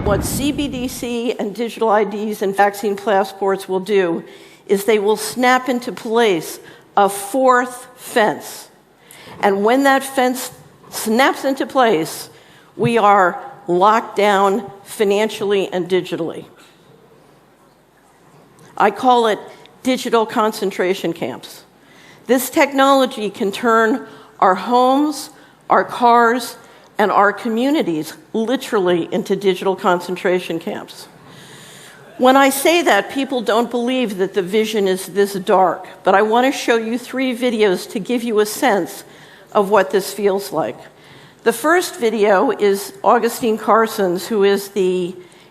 What CBDC and digital IDs and vaccine passports will do is they will snap into place a fourth fence. And when that fence snaps into place, we are locked down financially and digitally. I call it digital concentration camps. This technology can turn our homes, our cars, and our communities literally into digital concentration camps. When I say that, people don't believe that the vision is this dark, but I want to show you 3 videos to give you a sense of what this feels like. The first video is Augustine Carson's, who is he's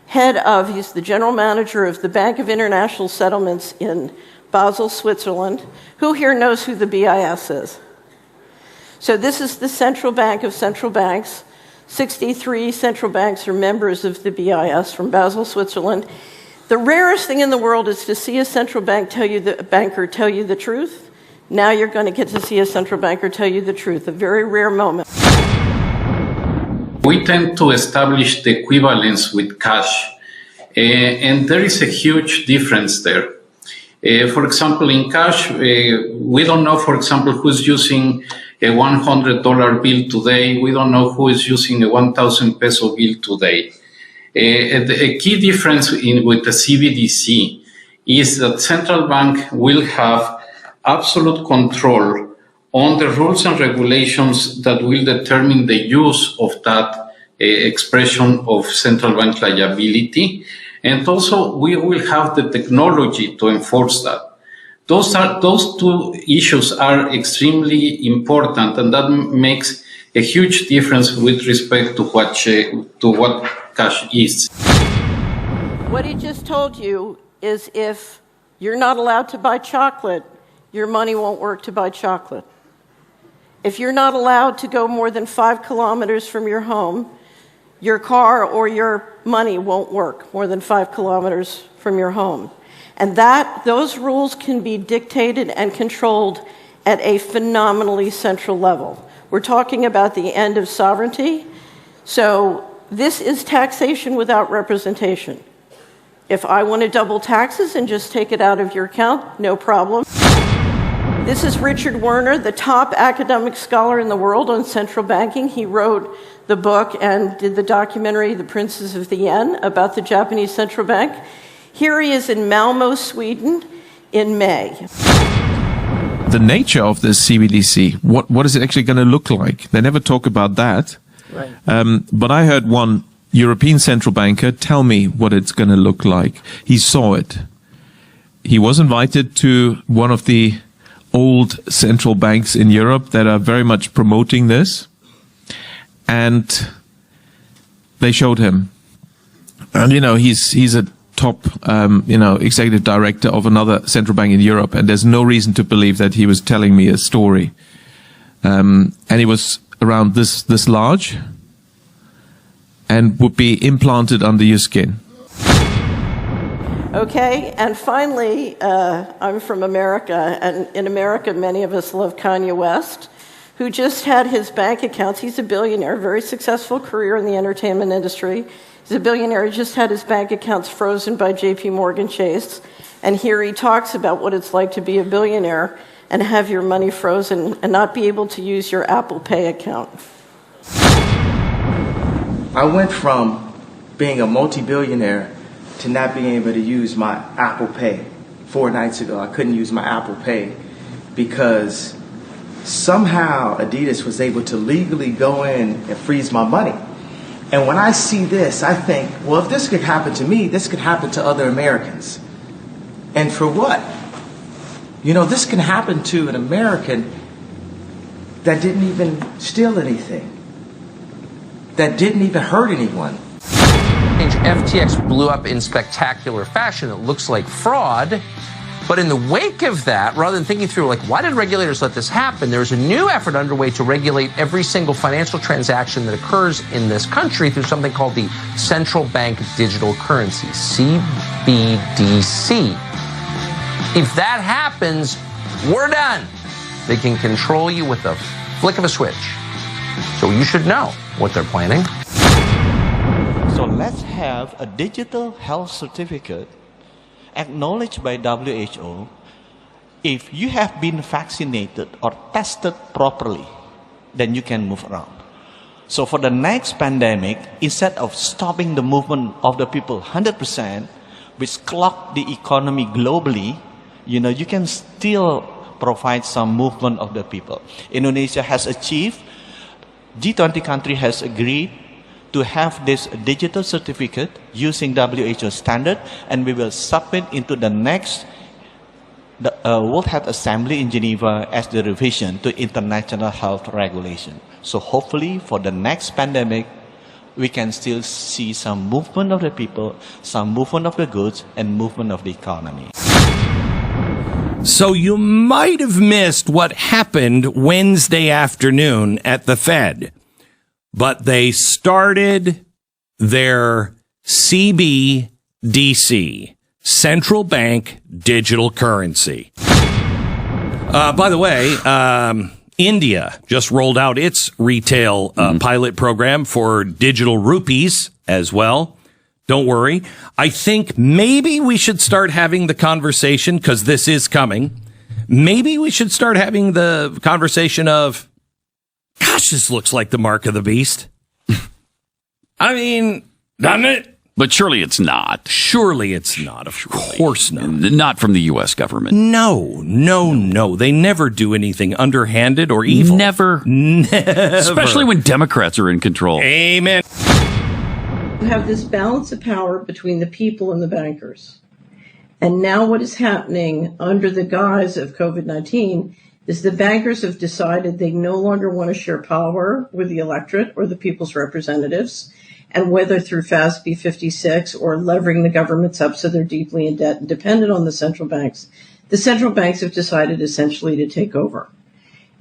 the general manager of the Bank of International Settlements in Basel, Switzerland. Who here knows who the BIS is? So this is the central bank of central banks. 63 central banks are members of the BIS from Basel, Switzerland. The rarest thing in the world is to see a central banker tell you the truth. Now you're going to get to see a central banker tell you the truth, a very rare moment. We tend to establish the equivalence with cash, and there is a huge difference there. For example, in cash, we don't know, for example, who's using a $100 bill today. We don't know who is using a 1,000 peso bill today. A key difference with the CBDC is that central bank will have absolute control on the rules and regulations that will determine the use of that expression of central bank liability. And also, we will have the technology to enforce that. Those 2 issues are extremely important, and that makes a huge difference with respect to what cash is. What he just told you is if you're not allowed to buy chocolate, your money won't work to buy chocolate. If you're not allowed to go more than 5 kilometers from your home, your car or your money won't work more than 5 kilometers from your home. And those rules can be dictated and controlled at a phenomenally central level. We're talking about the end of sovereignty. So this is taxation without representation. If I want to double taxes and just take it out of your account, no problem. This is Richard Werner, the top academic scholar in the world on central banking. He wrote the book and did the documentary, The Princes of the Yen, about the Japanese central bank. Here he is in Malmo, Sweden, in May. The nature of this CBDC, what is it actually going to look like? They never talk about that. Right. But I heard one European central banker tell me what it's going to look like. He saw it. He was invited to one of the old central banks in Europe that are very much promoting this. And they showed him. And, he's a top, executive director of another central bank in Europe. And there's no reason to believe that he was telling me a story. And he was around this large and would be implanted under your skin. Okay, and finally, I'm from America, and in America, many of us love Kanye West, who just had his bank accounts. He's a billionaire, very successful career in the entertainment industry. He's a billionaire. He just had his bank accounts frozen by JP Morgan Chase. And here he talks about what it's like to be a billionaire and have your money frozen and not be able to use your Apple Pay account. I went from being a multi-billionaire to not being able to use my Apple Pay. 4 nights ago, I couldn't use my Apple Pay because somehow Adidas was able to legally go in and freeze my money. And when I see this, I think, well, if this could happen to me, this could happen to other Americans. And for what? This can happen to an American that didn't even steal anything, that didn't even hurt anyone. FTX blew up in spectacular fashion. It looks like fraud. But in the wake of that, rather than thinking through, why did regulators let this happen, there's a new effort underway to regulate every single financial transaction that occurs in this country through something called the Central Bank Digital Currency, CBDC. If that happens, we're done. They can control you with a flick of a switch. So you should know what they're planning. So let's have a digital health certificate acknowledged by WHO. If you have been vaccinated or tested properly, then you can move around. So for the next pandemic, instead of stopping the movement of the people 100%, which clogged the economy globally, you can still provide some movement of the people. Indonesia has achieved, G20 country has agreed to have this digital certificate using WHO standard, and we will submit into the next World Health Assembly in Geneva as the revision to international health regulation. So hopefully for the next pandemic, we can still see some movement of the people, some movement of the goods, and movement of the economy. So you might have missed what happened Wednesday afternoon at the Fed, but they started their CBDC, Central Bank Digital Currency. By the way, India just rolled out its retail pilot program for digital rupees as well. Don't worry. I think maybe we should start having the conversation, because this is coming. Maybe we should start having the conversation of, gosh, this looks like the mark of the beast. I mean, doesn't it? But surely it's not. Surely it's not. Of course not. Not from the U.S. government. No. They never do anything underhanded or evil. Never. Especially when Democrats are in control. Amen. You have this balance of power between the people and the bankers. And now what is happening under the guise of COVID-19 is the bankers have decided they no longer want to share power with the electorate or the people's representatives. And whether through FASB 56 or levering the governments up so they're deeply in debt and dependent on the central banks have decided essentially to take over.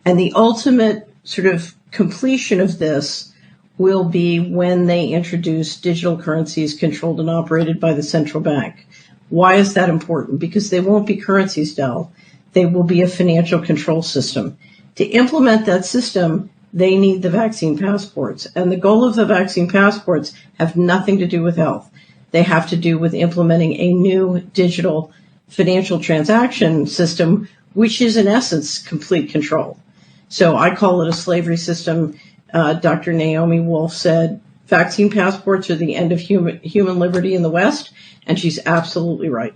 And the ultimate sort of completion of this will be when they introduce digital currencies controlled and operated by the central bank. Why is that important? Because they won't be currencies, Del. They will be a financial control system. To implement that system, they need the vaccine passports. And the goal of the vaccine passports have nothing to do with health. They have to do with implementing a new digital financial transaction system, which is in essence complete control. So I call it a slavery system. Dr. Naomi Wolf said vaccine passports are the end of human liberty in the West, and she's absolutely right.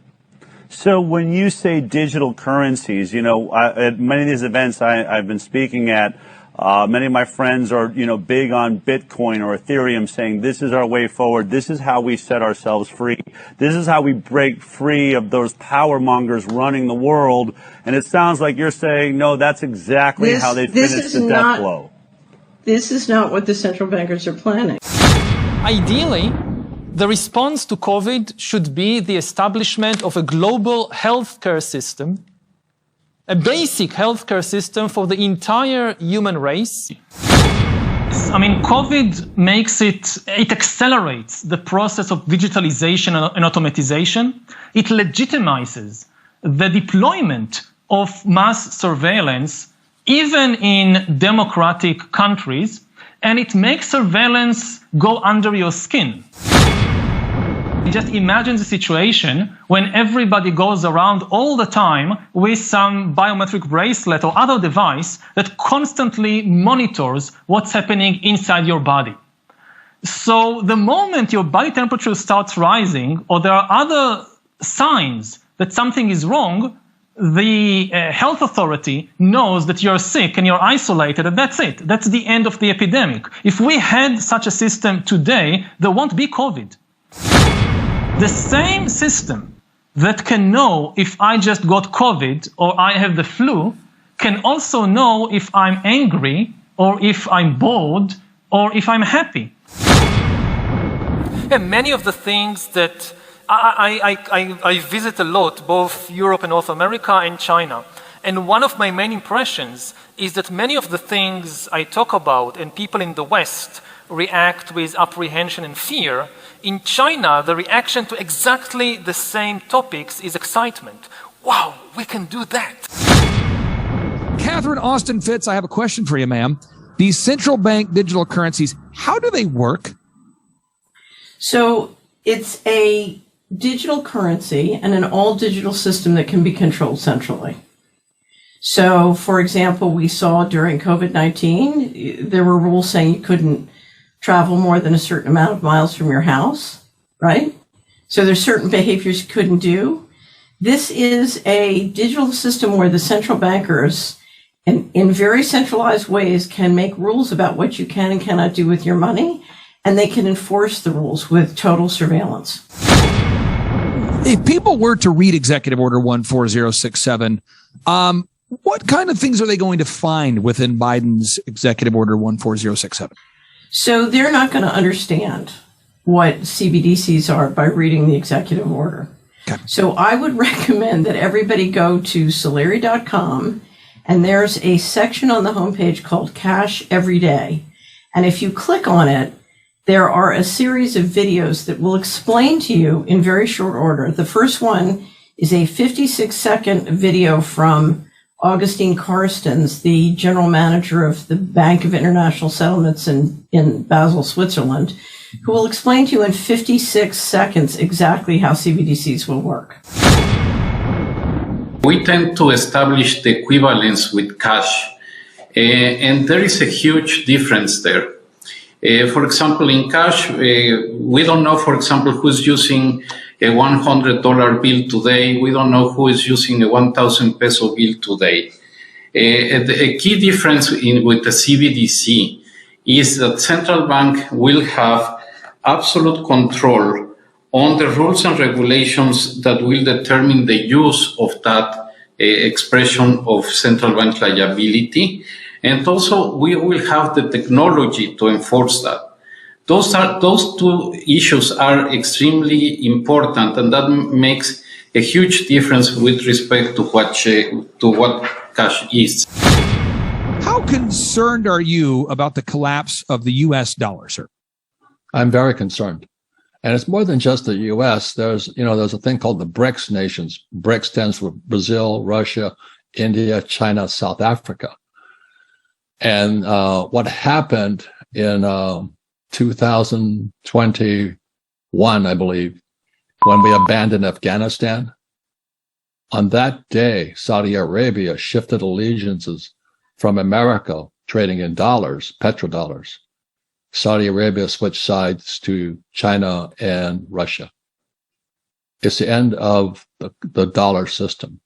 So when you say digital currencies, at many of these events I've been speaking at, many of my friends are, big on Bitcoin or Ethereum, saying this is our way forward. This is how we set ourselves free. This is how we break free of those power mongers running the world. And it sounds like you're saying, no, that's exactly how they finish the death blow. This is not what the central bankers are planning. Ideally, the response to COVID should be the establishment of a global healthcare system, a basic healthcare system for the entire human race. I mean, COVID makes it accelerates the process of digitalization and automatization. It legitimizes the deployment of mass surveillance even in democratic countries, and it makes surveillance go under your skin. Just imagine the situation when everybody goes around all the time with some biometric bracelet or other device that constantly monitors what's happening inside your body. So the moment your body temperature starts rising or there are other signs that something is wrong, the health authority knows that you're sick and you're isolated, and that's it. That's the end of the epidemic. If we had such a system today, there won't be COVID. The same system that can know if I just got COVID or I have the flu can also know if I'm angry or if I'm bored or if I'm happy. And many of the things that I visit a lot, both Europe and North America and China. And one of my main impressions is that many of the things I talk about and people in the West react with apprehension and fear. In China, the reaction to exactly the same topics is excitement. Wow, we can do that. Catherine Austin Fitz, I have a question for you, ma'am. These central bank digital currencies, how do they work? So it's a digital currency and an all-digital system that can be controlled centrally. So, for example, we saw during COVID-19, there were rules saying you couldn't travel more than a certain amount of miles from your house, right? So there's certain behaviors you couldn't do. This is a digital system where the central bankers, in very centralized ways, can make rules about what you can and cannot do with your money, and they can enforce the rules with total surveillance. If people were to read Executive Order 14067, what kind of things are they going to find within Biden's Executive Order 14067? So they're not going to understand what CBDCs are by reading the executive order. Okay. So I would recommend that everybody go to Solari.com, and there's a section on the homepage called Cash Every Day. And if you click on it, there are a series of videos that will explain to you in very short order. The first one is a 56-second video from Augustine Carstens, the general manager of the Bank of International Settlements in Basel, Switzerland, who will explain to you in 56 seconds exactly how CBDCs will work. We tend to establish the equivalence with cash, and there is a huge difference there. For example, in cash, we don't know, for example, who's using a $100 bill today. We don't know who is using a 1,000 peso bill today. A key difference with the CBDC is that central bank will have absolute control on the rules and regulations that will determine the use of that expression of central bank liability. And also, we will have the technology to enforce that. Those two issues are extremely important, and that makes a huge difference with respect to what cash is. How concerned are you about the collapse of the U.S. dollar, sir? I'm very concerned. And it's more than just the U.S. There's a thing called the BRICS nations. BRICS stands for Brazil, Russia, India, China, South Africa. And what happened in 2021, I believe, when we abandoned Afghanistan, on that day, Saudi Arabia shifted allegiances from America, trading in dollars, petrodollars. Saudi Arabia switched sides to China and Russia. It's the end of the dollar system.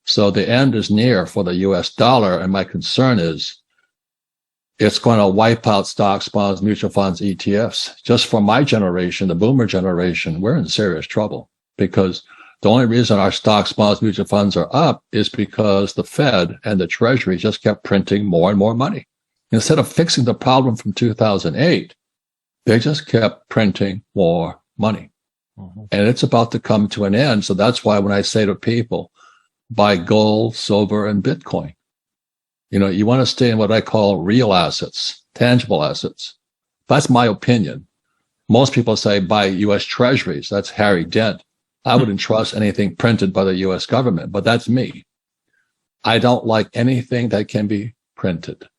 So the end is near for the U.S. dollar, and my concern is it's going to wipe out stocks, bonds, mutual funds, ETFs. Just for my generation, the boomer generation, we're in serious trouble because the only reason our stocks, bonds, mutual funds are up is because the Fed and the Treasury just kept printing more and more money. Instead of fixing the problem from 2008, they just kept printing more money. Mm-hmm. And it's about to come to an end. So that's why when I say to people, buy gold, silver, and Bitcoin. You want to stay in what I call real assets, tangible assets. That's my opinion. Most people say buy U.S. Treasuries. That's Harry Dent. I wouldn't trust anything printed by the U.S. government, but that's me. I don't like anything that can be printed.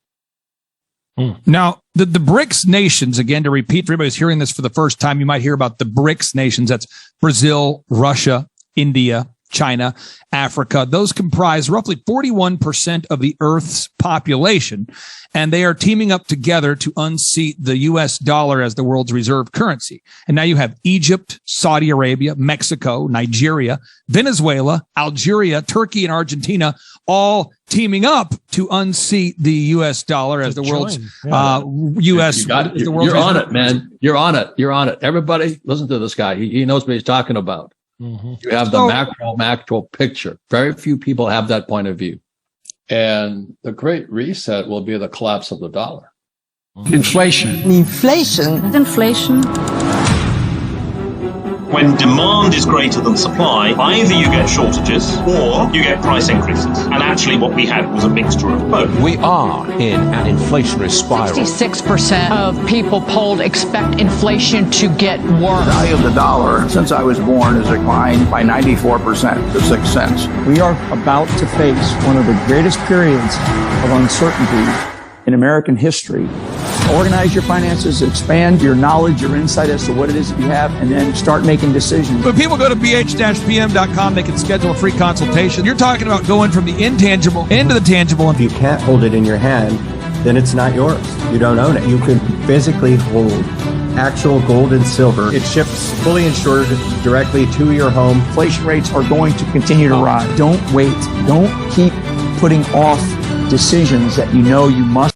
Now, the BRICS nations, again, to repeat for everybody who's hearing this for the first time, you might hear about the BRICS nations. That's Brazil, Russia, India, China, Africa. Those comprise roughly 41% of the Earth's population, and they are teaming up together to unseat the U.S. dollar as the world's reserve currency. And now you have Egypt, Saudi Arabia, Mexico, Nigeria, Venezuela, Algeria, Turkey, and Argentina all teaming up to unseat the U.S. dollar as the world's U.S. You're on it, man. You're on it. You're on it. Everybody, listen to this guy. He knows what he's talking about. Mm-hmm. You have the macro picture. Very few people have that point of view. And the Great Reset will be the collapse of the dollar. Inflation. When demand is greater than supply, either you get shortages or you get price increases. And actually what we had was a mixture of both. We are in an inflationary spiral. 66% of people polled expect inflation to get worse. The value of the dollar since I was born has declined by 94% to 6 cents. We are about to face one of the greatest periods of uncertainty in American history. Organize your finances, expand your knowledge, your insight as to what it is that you have, and then start making decisions. When people go to bh-pm.com, they can schedule a free consultation. You're talking about going from the intangible into the tangible. If you can't hold it in your hand, then it's not yours. You don't own it. You could physically hold actual gold and silver. It ships fully insured directly to your home. Inflation rates are going to continue to rise. Don't wait. Don't keep putting off decisions that you know you must